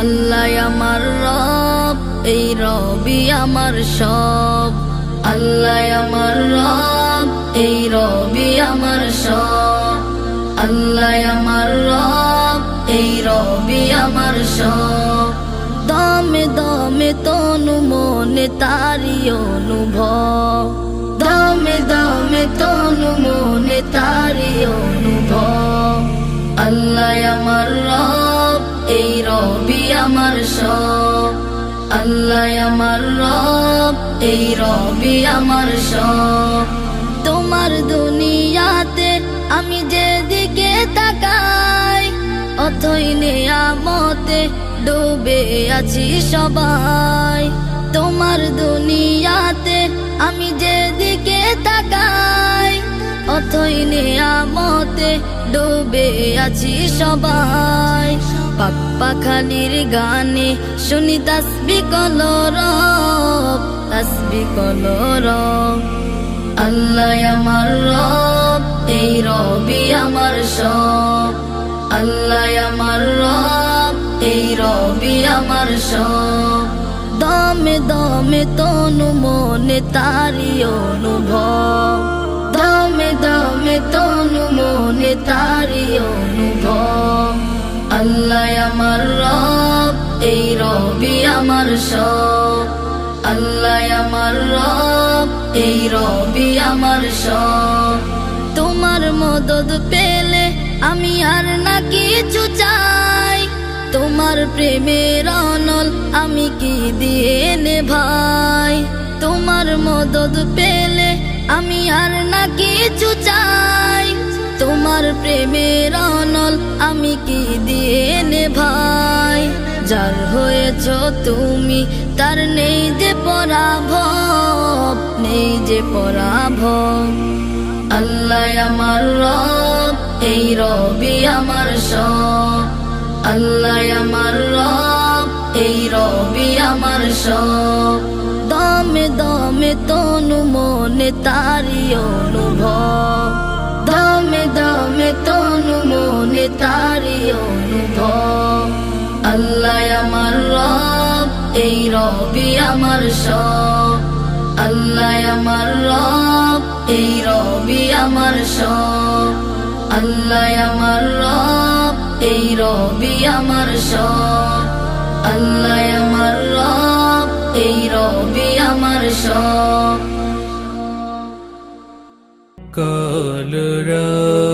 আল্লাহ আমার রব, এই রবি আমার সব। আল্লাহ আমার রব, এই রবি আমার সব। আল্লাহ আমার রব, এই রবি আমার সব। দমে দমে তনু মনে তারি অনুভব, দমে দমে তনু মনে তারি অনুভব। আল্লাহ আমার রব, এই রবি আমার সব। আল্লাহ আমার রব, এই রবি আমার সব। তোমার দুনিয়াতে আমি যেদিকে তাকাই, অথই নেয়ামতে ডুবে আছি সবাই। তোমার দুনিয়াতে আমি যেদিকে তাকাই, অথই নেয়ামতে ডুবে আছি সবাই। পাপ্পা খালির গানে শুনি তাসবিহ কলরব, তাসবিহ কলরব। আল্লাহ আমার রব, এই রবি আমার সব। আল্লাহ আমার রব, এই রবি আমার সব। দমে দমে তনু মনে তারি অনুভব, দমে দমে তনু মনে তারি অনুভব। আল্লাহ আমার রব, এই রবি আমার সব। আল্লাহ আমার রব, এই রবি আমার সব। তোমার মদদ পেলে আমি আর না কিছু চাই, তোমার প্রেমের অনল আমি কি দিয়ে নেভাই। তোমার মদদ পেলে আমি আর না কিছু চাই, তোমার প্রেমের অনল আমি কি দিয়ে নেভাই। যার হয়েছ তুমি তার নেই যে পরাভব, নেই যে পরাভব। আল্লাহ আমার রব, এই রবি আমার সব। আল্লাহ আমার রব, এই রবি আমার সব। দমে দমে তনু মনে তারি অনুভব, দমে দমে তনু মনে তারি অনুভব। আল্লাহ আমার রব, এই রবি আমার সব। আল্লাহ আমার রব, এই রবি আমার সব। আল্লাহ আমার রব, এই রবি আমার সব। আল্লাহ আমার রব, এই রবি আমার সব। কলরব